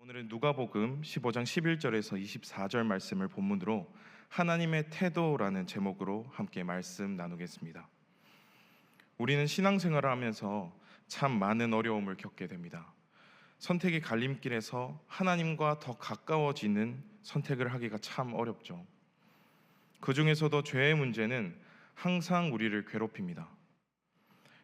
오늘은 누가복음 15장 11절에서 24절 말씀을 본문으로 하나님의 태도라는 제목으로 함께 말씀 나누겠습니다. 우리는 신앙생활을 하면서 참 많은 어려움을 겪게 됩니다. 선택의 갈림길에서 하나님과 더 가까워지는 선택을 하기가 참 어렵죠. 그 중에서도 죄의 문제는 항상 우리를 괴롭힙니다.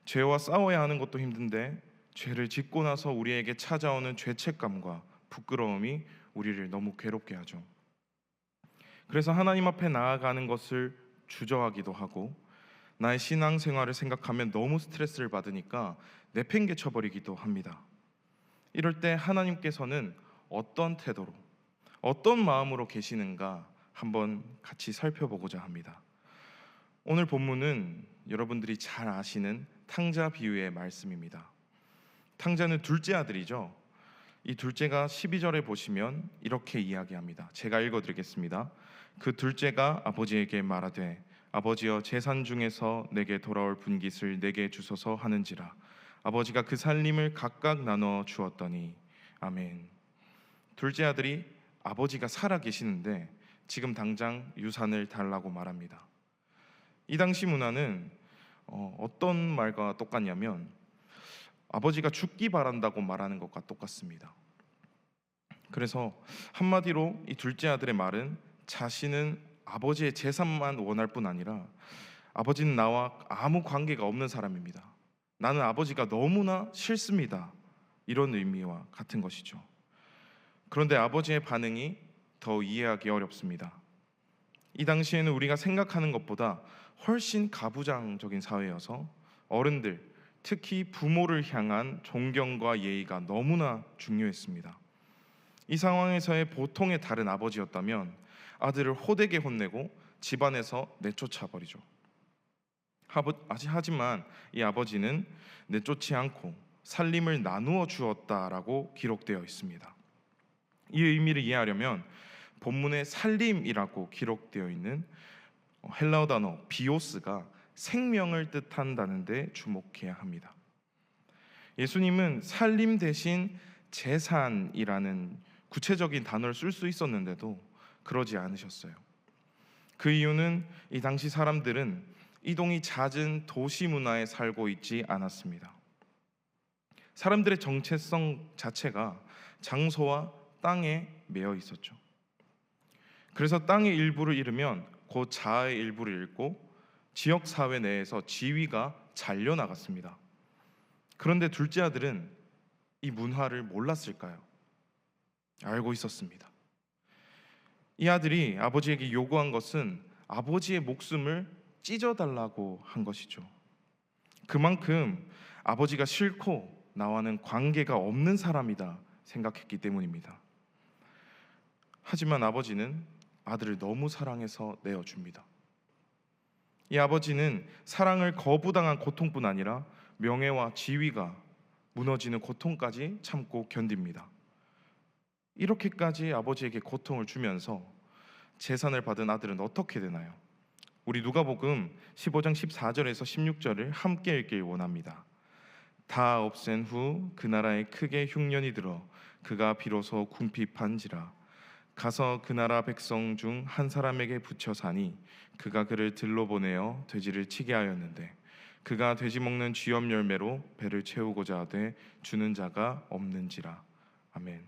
죄와 싸워야 하는 것도 힘든데 죄를 짓고 나서 우리에게 찾아오는 죄책감과 부끄러움이 우리를 너무 괴롭게 하죠. 그래서 하나님 앞에 나아가는 것을 주저하기도 하고, 나의 신앙생활을 생각하면 너무 스트레스를 받으니까 내팽개쳐 버리기도 합니다. 이럴 때 하나님께서는 어떤 태도로, 어떤 마음으로 계시는가 한번 같이 살펴보고자 합니다. 오늘 본문은 여러분들이 잘 아시는 탕자 비유의 말씀입니다. 탕자는 둘째 아들이죠. 이 둘째가 12절에 보시면 이렇게 이야기합니다. 제가 읽어드리겠습니다. 그 둘째가 아버지에게 말하되, 아버지여, 재산 중에서 내게 돌아올 분깃을 내게 주소서 하는지라. 아버지가 그 살림을 각각 나눠 주었더니. 아멘. 둘째 아들이 아버지가 살아 계시는데 지금 당장 유산을 달라고 말합니다. 이 당시 문화는 어떤 말과 똑같냐면 아버지가 죽기 바란다고 말하는 것과 똑같습니다. 그래서 한마디로 이 둘째 아들의 말은 자신은 아버지의 재산만 원할 뿐 아니라 아버지는 나와 아무 관계가 없는 사람입니다. 나는 아버지가 너무나 싫습니다. 이런 의미와 같은 것이죠. 그런데 아버지의 반응이 더 이해하기 어렵습니다. 이 당시에는 우리가 생각하는 것보다 훨씬 가부장적인 사회여서 어른들, 특히 부모를 향한 존경과 예의가 너무나 중요했습니다. 이 상황에서의 보통의 다른 아버지였다면 아들을 호되게 혼내고 집안에서 내쫓아 버리죠. 하지만 이 아버지는 내쫓지 않고 살림을 나누어 주었다라고 기록되어 있습니다. 이 의미를 이해하려면 본문에 살림이라고 기록되어 있는 헬라어 단어 비오스가 생명을 뜻한다는 데 주목해야 합니다. 예수님은 살림 대신 재산이라는 구체적인 단어를 쓸 수 있었는데도 그러지 않으셨어요. 그 이유는 이 당시 사람들은 이동이 잦은 도시 문화에 살고 있지 않았습니다. 사람들의 정체성 자체가 장소와 땅에 매여 있었죠. 그래서 땅의 일부를 잃으면 곧 자아의 일부를 잃고 지역사회 내에서 지위가 잘려나갔습니다. 그런데 둘째 아들은 이 문화를 몰랐을까요? 알고 있었습니다. 이 아들이 아버지에게 요구한 것은 아버지의 목숨을 찢어달라고 한 것이죠. 그만큼 아버지가 싫고 나와는 관계가 없는 사람이다 생각했기 때문입니다. 하지만 아버지는 아들을 너무 사랑해서 내어줍니다. 이 아버지는 사랑을 거부당한 고통뿐 아니라 명예와 지위가 무너지는 고통까지 참고 견딥니다. 이렇게까지 아버지에게 고통을 주면서 재산을 받은 아들은 어떻게 되나요? 우리 누가복음 15장 14절에서 16절을 함께 읽길 원합니다. 다 없앤 후 그 나라에 크게 흉년이 들어 그가 비로소 궁핍한지라. 가서 그 나라 백성 중 한 사람에게 붙여 사니 그가 그를 들러 보내어 돼지를 치게 하였는데 그가 돼지 먹는 쥐염 열매로 배를 채우고자 하되 주는 자가 없는지라. 아멘.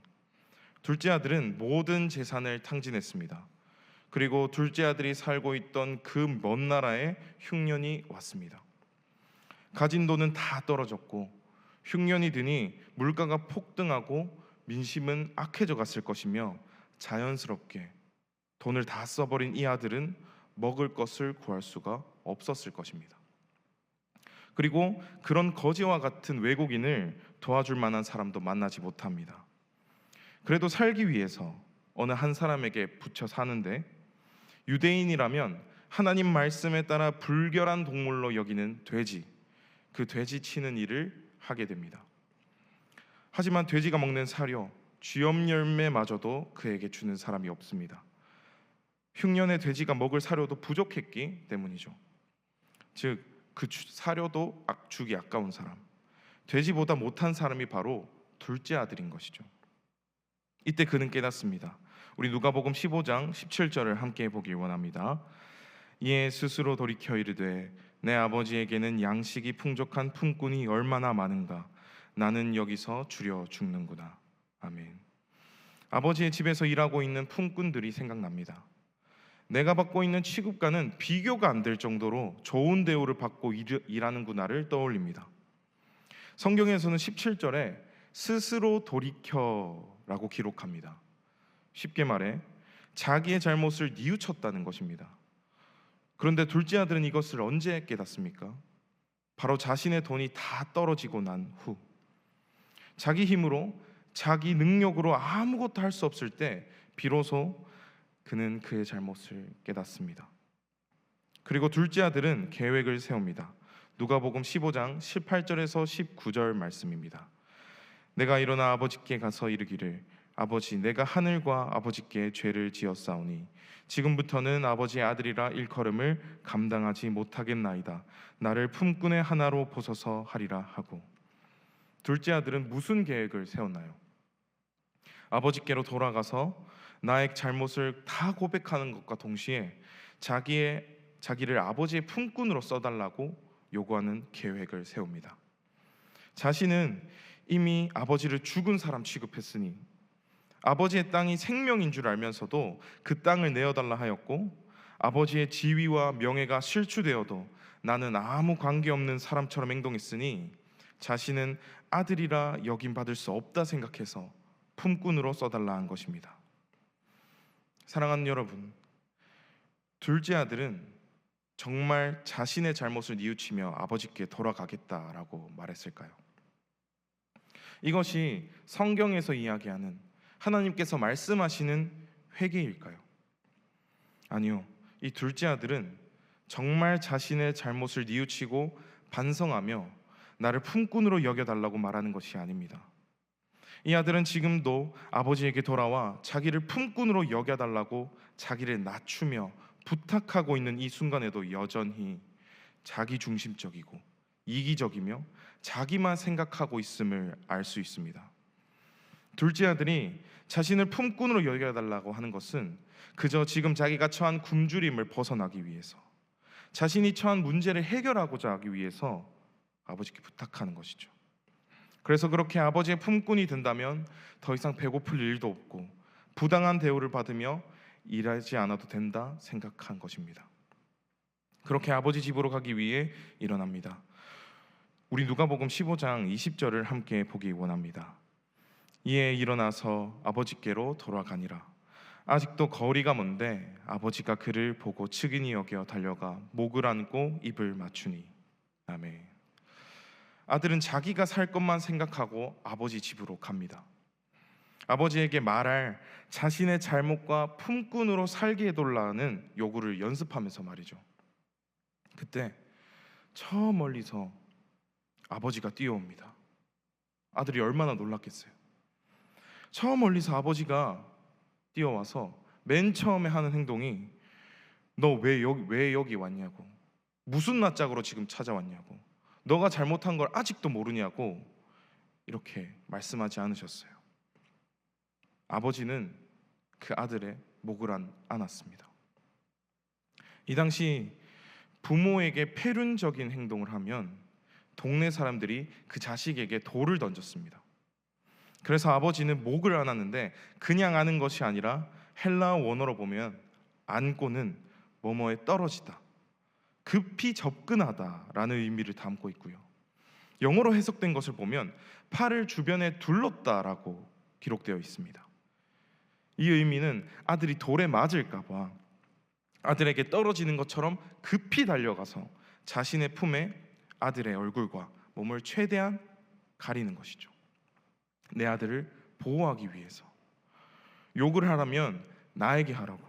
둘째 아들은 모든 재산을 탕진했습니다. 그리고 둘째 아들이 살고 있던 그 먼 나라에 흉년이 왔습니다. 가진 돈은 다 떨어졌고 흉년이 드니 물가가 폭등하고 민심은 악해져 갔을 것이며 자연스럽게 돈을 다 써버린 이 아들은 먹을 것을 구할 수가 없었을 것입니다. 그리고 그런 거지와 같은 외국인을 도와줄 만한 사람도 만나지 못합니다. 그래도 살기 위해서 어느 한 사람에게 붙여 사는데 유대인이라면 하나님 말씀에 따라 불결한 동물로 여기는 돼지, 그 돼지 치는 일을 하게 됩니다. 하지만 돼지가 먹는 사료, 쥐염 열매마저도 그에게 주는 사람이 없습니다. 흉년에 돼지가 먹을 사료도 부족했기 때문이죠. 즉 그 사료도 주기 아까운 사람, 돼지보다 못한 사람이 바로 둘째 아들인 것이죠. 이때 그는 깨닫습니다. 우리 누가복음 15장 17절을 함께 보길 원합니다. 이에 스스로 돌이켜 이르되 내 아버지에게는 양식이 풍족한 품꾼이 얼마나 많은가. 나는 여기서 주려 죽는구나. 아멘. 아버지의 집에서 일하고 있는 품꾼들이 생각납니다. 내가 받고 있는 취급과는 비교가 안 될 정도로 좋은 대우를 받고 일하는구나를 떠올립니다. 성경에서는 17절에 스스로 돌이켜라고 기록합니다. 쉽게 말해 자기의 잘못을 뉘우쳤다는 것입니다. 그런데 둘째 아들은 이것을 언제 깨닫습니까? 바로 자신의 돈이 다 떨어지고 난 후, 자기 힘으로 자기 능력으로 아무것도 할 수 없을 때 비로소 그는 그의 잘못을 깨닫습니다. 그리고 둘째 아들은 계획을 세웁니다. 누가복음 15장 18절에서 19절 말씀입니다. 내가 일어나 아버지께 가서 이르기를 아버지, 내가 하늘과 아버지께 죄를 지었사오니 지금부터는 아버지의 아들이라 일컬음을 감당하지 못하겠나이다. 나를 품꾼의 하나로 보소서 하리라 하고. 둘째 아들은 무슨 계획을 세웠나요? 아버지께로 돌아가서 나의 잘못을 다 고백하는 것과 동시에 자기를 아버지의 품꾼으로 써달라고 요구하는 계획을 세웁니다. 자신은 이미 아버지를 죽은 사람 취급했으니 아버지의 땅이 생명인 줄 알면서도 그 땅을 내어달라 하였고, 아버지의 지위와 명예가 실추되어도 나는 아무 관계없는 사람처럼 행동했으니 자신은 아들이라 여김받을 수 없다 생각해서 품꾼으로 써달라 한 것입니다. 사랑하는 여러분, 둘째 아들은 정말 자신의 잘못을 뉘우치며 아버지께 돌아가겠다라고 말했을까요? 이것이 성경에서 이야기하는 하나님께서 말씀하시는 회개일까요? 아니요. 이 둘째 아들은 정말 자신의 잘못을 뉘우치고 반성하며 나를 품꾼으로 여겨달라고 말하는 것이 아닙니다. 이 아들은 지금도 아버지에게 돌아와 자기를 품꾼으로 여겨달라고 자기를 낮추며 부탁하고 있는 이 순간에도 여전히 자기중심적이고 이기적이며 자기만 생각하고 있음을 알 수 있습니다. 둘째 아들이 자신을 품꾼으로 여겨달라고 하는 것은 그저 지금 자기가 처한 굶주림을 벗어나기 위해서, 자신이 처한 문제를 해결하고자 하기 위해서 아버지께 부탁하는 것이죠. 그래서 그렇게 아버지의 품꾼이 된다면 더 이상 배고플 일도 없고 부당한 대우를 받으며 일하지 않아도 된다 생각한 것입니다. 그렇게 아버지 집으로 가기 위해 일어납니다. 우리 누가복음 15장 20절을 함께 보기 원합니다. 이에 일어나서 아버지께로 돌아가니라. 아직도 거리가 먼데 아버지가 그를 보고 측은히 여겨 달려가 목을 안고 입을 맞추니. 아멘. 아들은 자기가 살 것만 생각하고 아버지 집으로 갑니다. 아버지에게 말할 자신의 잘못과 품꾼으로 살게 해달라는 요구를 연습하면서 말이죠. 그때 저 멀리서 아버지가 뛰어옵니다. 아들이 얼마나 놀랐겠어요. 저 멀리서 아버지가 뛰어와서 맨 처음에 하는 행동이 너 왜 여기 왔냐고, 무슨 낯짝으로 지금 찾아왔냐고, 너가 잘못한 걸 아직도 모르냐고 이렇게 말씀하지 않으셨어요. 아버지는 그 아들의 목을 안았습니다. 이 당시 부모에게 패륜적인 행동을 하면 동네 사람들이 그 자식에게 돌을 던졌습니다. 그래서 아버지는 목을 안았는데 그냥 안은 것이 아니라 헬라어 원어로 보면 안고는 뭐뭐에 떨어지다, 급히 접근하다라는 의미를 담고 있고요. 영어로 해석된 것을 보면 팔을 주변에 둘렀다라고 기록되어 있습니다. 이 의미는 아들이 돌에 맞을까 봐 아들에게 떨어지는 것처럼 급히 달려가서 자신의 품에 아들의 얼굴과 몸을 최대한 가리는 것이죠. 내 아들을 보호하기 위해서. 욕을 하라면 나에게 하라고,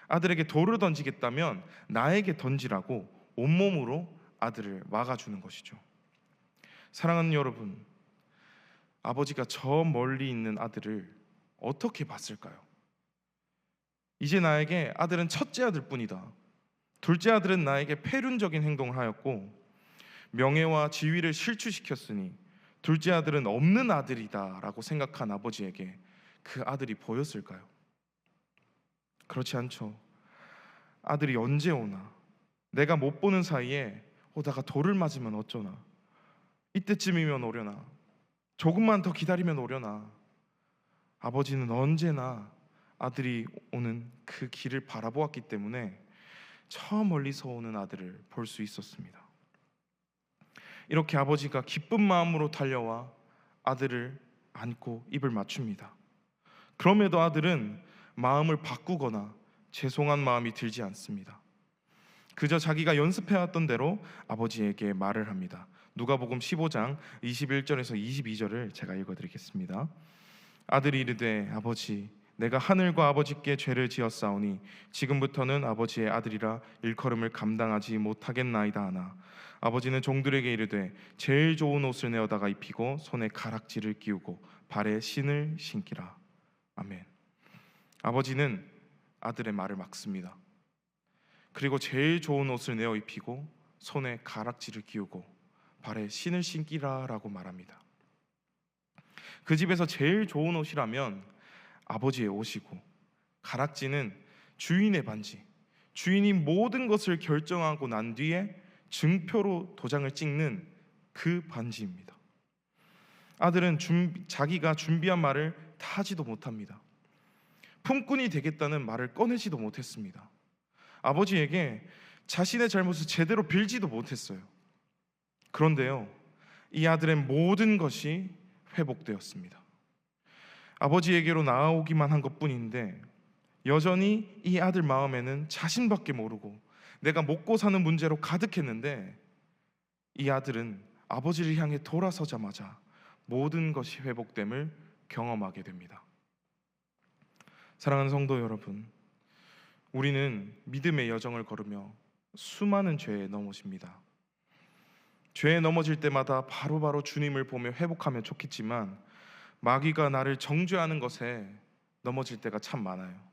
아들에게 돌을 던지겠다면 나에게 던지라고 온몸으로 아들을 막아주는 것이죠. 사랑하는 여러분, 아버지가 저 멀리 있는 아들을 어떻게 봤을까요? 이제 나에게 아들은 첫째 아들 뿐이다, 둘째 아들은 나에게 패륜적인 행동을 하였고 명예와 지위를 실추시켰으니 둘째 아들은 없는 아들이다 라고 생각한 아버지에게 그 아들이 보였을까요? 그렇지 않죠. 아들이 언제 오나, 내가 못 보는 사이에 오다가 돌을 맞으면 어쩌나, 이때쯤이면 오려나, 조금만 더 기다리면 오려나. 아버지는 언제나 아들이 오는 그 길을 바라보았기 때문에 저 멀리서 오는 아들을 볼 수 있었습니다. 이렇게 아버지가 기쁜 마음으로 달려와 아들을 안고 입을 맞춥니다. 그럼에도 아들은 마음을 바꾸거나 죄송한 마음이 들지 않습니다. 그저 자기가 연습해왔던 대로 아버지에게 말을 합니다. 누가복음 15장 21절에서 22절을 제가 읽어드리겠습니다. 아들이 이르되 아버지, 내가 하늘과 아버지께 죄를 지었사오니 지금부터는 아버지의 아들이라 일컬음을 감당하지 못하겠나이다 하나, 아버지는 종들에게 이르되 제일 좋은 옷을 내어다가 입히고 손에 가락지를 끼우고 발에 신을 신기라. 아멘. 아버지는 아들의 말을 막습니다. 그리고 제일 좋은 옷을 내어 입히고 손에 가락지를 끼우고 발에 신을 신기라 라고 말합니다. 그 집에서 제일 좋은 옷이라면 아버지의 옷이고, 가락지는 주인의 반지, 주인이 모든 것을 결정하고 난 뒤에 증표로 도장을 찍는 그 반지입니다. 아들은 자기가 준비한 말을 다 하지도 못합니다. 품꾼이 되겠다는 말을 꺼내지도 못했습니다. 아버지에게 자신의 잘못을 제대로 빌지도 못했어요. 그런데요, 이 아들의 모든 것이 회복되었습니다. 아버지에게로 나아오기만 한 것뿐인데 여전히 이 아들 마음에는 자신밖에 모르고 내가 먹고 사는 문제로 가득했는데, 이 아들은 아버지를 향해 돌아서자마자 모든 것이 회복됨을 경험하게 됩니다. 사랑하는 성도 여러분, 우리는 믿음의 여정을 걸으며 수많은 죄에 넘어집니다. 죄에 넘어질 때마다 바로바로 주님을 보며 회복하면 좋겠지만 마귀가 나를 정죄하는 것에 넘어질 때가 참 많아요.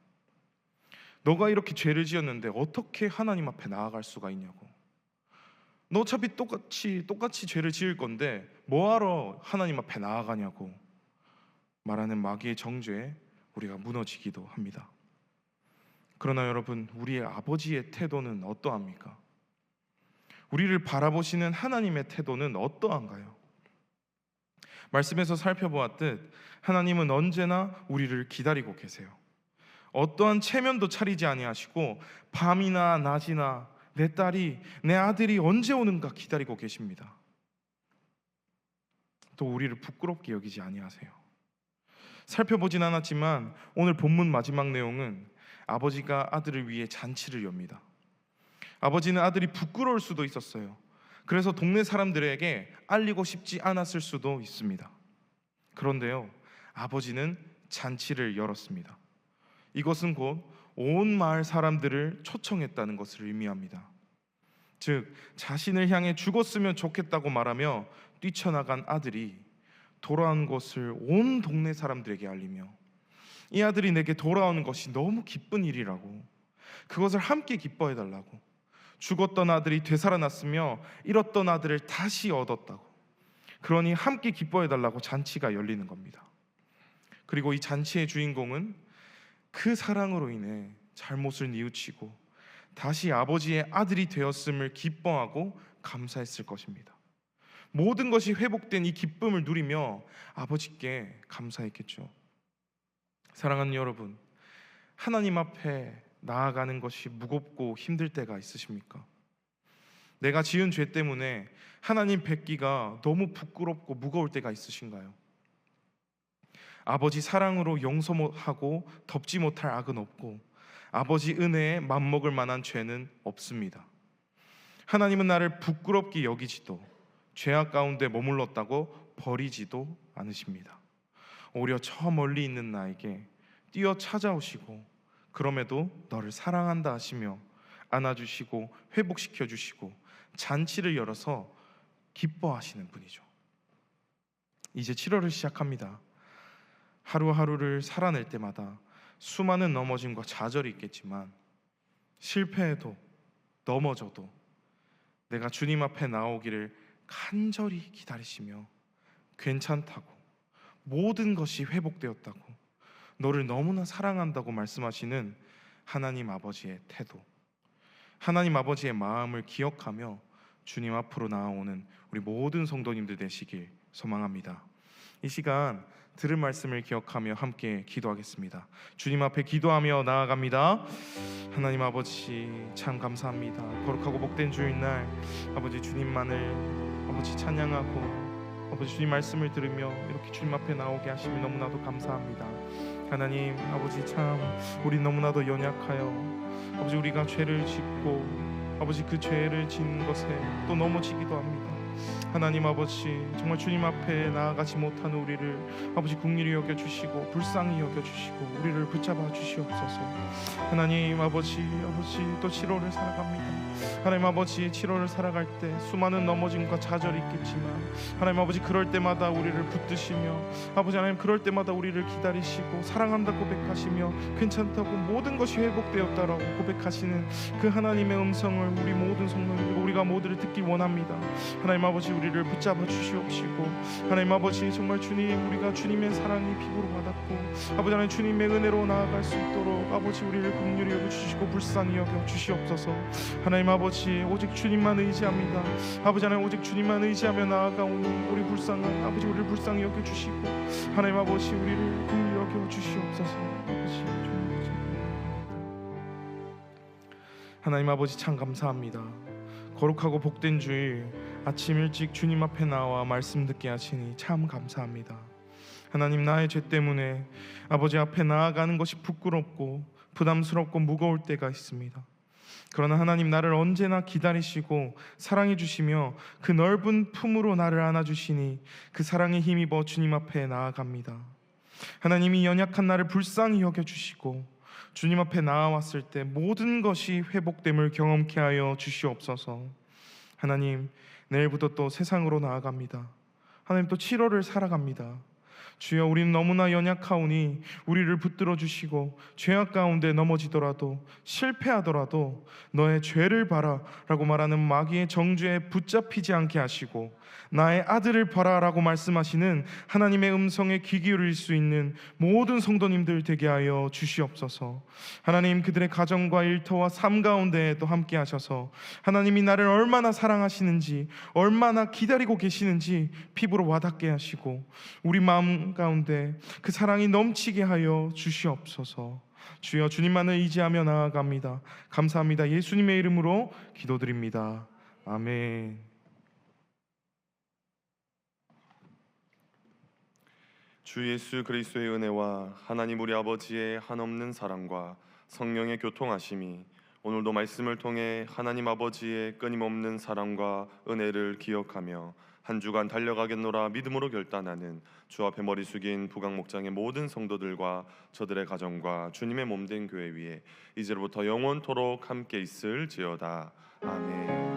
너가 이렇게 죄를 지었는데 어떻게 하나님 앞에 나아갈 수가 있냐고. 너 어차피 똑같이 죄를 지을 건데 뭐하러 하나님 앞에 나아가냐고 말하는 마귀의 정죄에 우리가 무너지기도 합니다. 그러나 여러분, 우리의 아버지의 태도는 어떠합니까? 우리를 바라보시는 하나님의 태도는 어떠한가요? 말씀에서 살펴보았듯 하나님은 언제나 우리를 기다리고 계세요. 어떠한 체면도 차리지 아니하시고 밤이나 낮이나 내 딸이, 내 아들이 언제 오는가 기다리고 계십니다. 또 우리를 부끄럽게 여기지 아니하세요. 살펴보진 않았지만 오늘 본문 마지막 내용은 아버지가 아들을 위해 잔치를 엽니다. 아버지는 아들이 부끄러울 수도 있었어요. 그래서 동네 사람들에게 알리고 싶지 않았을 수도 있습니다. 그런데요, 아버지는 잔치를 열었습니다. 이것은 곧 온 마을 사람들을 초청했다는 것을 의미합니다. 즉, 자신을 향해 죽었으면 좋겠다고 말하며 뛰쳐나간 아들이 돌아온 것을 온 동네 사람들에게 알리며, 이 아들이 내게 돌아오는 것이 너무 기쁜 일이라고, 그것을 함께 기뻐해달라고, 죽었던 아들이 되살아났으며 잃었던 아들을 다시 얻었다고, 그러니 함께 기뻐해달라고 잔치가 열리는 겁니다. 그리고 이 잔치의 주인공은 그 사랑으로 인해 잘못을 뉘우치고 다시 아버지의 아들이 되었음을 기뻐하고 감사했을 것입니다. 모든 것이 회복된 이 기쁨을 누리며 아버지께 감사했겠죠. 사랑하는 여러분, 하나님 앞에 나아가는 것이 무겁고 힘들 때가 있으십니까? 내가 지은 죄 때문에 하나님 뵙기가 너무 부끄럽고 무거울 때가 있으신가요? 아버지 사랑으로 용서하고 덮지 못할 악은 없고 아버지 은혜에 맘먹을 만한 죄는 없습니다. 하나님은 나를 부끄럽게 여기지도 죄악 가운데 머물렀다고 버리지도 않으십니다. 오히려 저 멀리 있는 나에게 뛰어 찾아오시고 그럼에도 너를 사랑한다 하시며 안아주시고 회복시켜 주시고 잔치를 열어서 기뻐하시는 분이죠. 이제 7월을 시작합니다. 하루하루를 살아낼 때마다 수많은 넘어짐과 좌절이 있겠지만 실패해도 넘어져도 내가 주님 앞에 나오기를 간절히 기다리시며 괜찮다고, 모든 것이 회복되었다고, 너를 너무나 사랑한다고 말씀하시는 하나님 아버지의 태도, 하나님 아버지의 마음을 기억하며 주님 앞으로 나아오는 우리 모든 성도님들 되시길 소망합니다. 이 시간 들은 말씀을 기억하며 함께 기도하겠습니다. 주님 앞에 기도하며 나아갑니다. 하나님 아버지, 참 감사합니다. 거룩하고 복된 주일날 아버지, 주님만을 아버지 찬양하고 아버지 주님 말씀을 들으며 이렇게 주님 앞에 나오게 하시면 너무나도 감사합니다. 하나님 아버지, 참 우리 너무나도 연약하여 아버지 우리가 죄를 짓고 아버지 그 죄를 짓는 것에 또 넘어지기도 합니다. 하나님 아버지, 정말 주님 앞에 나아가지 못하는 우리를 아버지 긍휼히 여겨주시고 불쌍히 여겨주시고 우리를 붙잡아 주시옵소서. 하나님 아버지, 또 7월을 살아갑니다. 하나님 아버지, 7월을 살아갈 때 수많은 넘어짐과 좌절이 있겠지만 하나님 아버지, 그럴 때마다 우리를 붙드시며 아버지 하나님, 그럴 때마다 우리를 기다리시고 사랑한다 고백하시며 괜찮다고 모든 것이 회복되었다라고 고백하시는 그 하나님의 음성을 우리 모든 성도님들, 우리가 모두를 듣기 원합니다. 하나님 아버지, 우리를 붙잡아 주시옵시고 하나님 아버지, 정말 주님, 우리가 주님의 사랑이 피부로 와닿고 아버지 하나님 주님의 은혜로 나아갈 수 있도록 아버지 우리를 긍휼히 여겨주시고 불쌍히 여겨주시옵소서. 하나님 아버지, 오직 주님만 의지합니다. 아버지 하나님, 오직 주님만 의지하며 나아가오니 우리 불쌍한 아버지, 우리를 불쌍히 여겨주시고 하나님 아버지, 우리를 긍휼히 여겨주시옵소서. 아버지, 하나님 아버지, 참 감사합니다. 거룩하고 복된 주일 아침 일찍 주님 앞에 나와 말씀 듣게 하시니 참 감사합니다. 하나님, 나의 죄 때문에 아버지 앞에 나아가는 것이 부끄럽고 부담스럽고 무거울 때가 있습니다. 그러나 하나님, 나를 언제나 기다리시고 사랑해 주시며 그 넓은 품으로 나를 안아주시니 그 사랑에 힘입어 주님 앞에 나아갑니다. 하나님이 연약한 나를 불쌍히 여겨주시고 주님 앞에 나아왔을 때 모든 것이 회복됨을 경험케 하여 주시옵소서. 하나님, 내일부터 또 세상으로 나아갑니다. 하나님, 또 7월을 살아갑니다. 주여, 우리는 너무나 연약하오니 우리를 붙들어 주시고 죄악 가운데 넘어지더라도 실패하더라도 너의 죄를 봐라 라고 말하는 마귀의 정죄에 붙잡히지 않게 하시고 나의 아들을 봐라 라고 말씀하시는 하나님의 음성에 귀 기울일 수 있는 모든 성도님들 되게 하여 주시옵소서. 하나님, 그들의 가정과 일터와 삶 가운데에도 함께 하셔서 하나님이 나를 얼마나 사랑하시는지, 얼마나 기다리고 계시는지 피부로 와닿게 하시고 우리 마음 가운데 그 사랑이 넘치게 하여 주시옵소서. 주여, 주님만을 의지하며 나아갑니다. 감사합니다. 예수님의 이름으로 기도드립니다. 아멘. 주 예수 그리스도의 은혜와 하나님 우리 아버지의 한없는 사랑과 성령의 교통하심이 오늘도 말씀을 통해 하나님 아버지의 끊임없는 사랑과 은혜를 기억하며 한 주간 달려가겠노라 믿음으로 결단하는 주 앞에 머리 숙인 부강목장의 모든 성도들과 저들의 가정과 주님의 몸된 교회 위에 이제로부터 영원토록 함께 있을지어다. 아멘.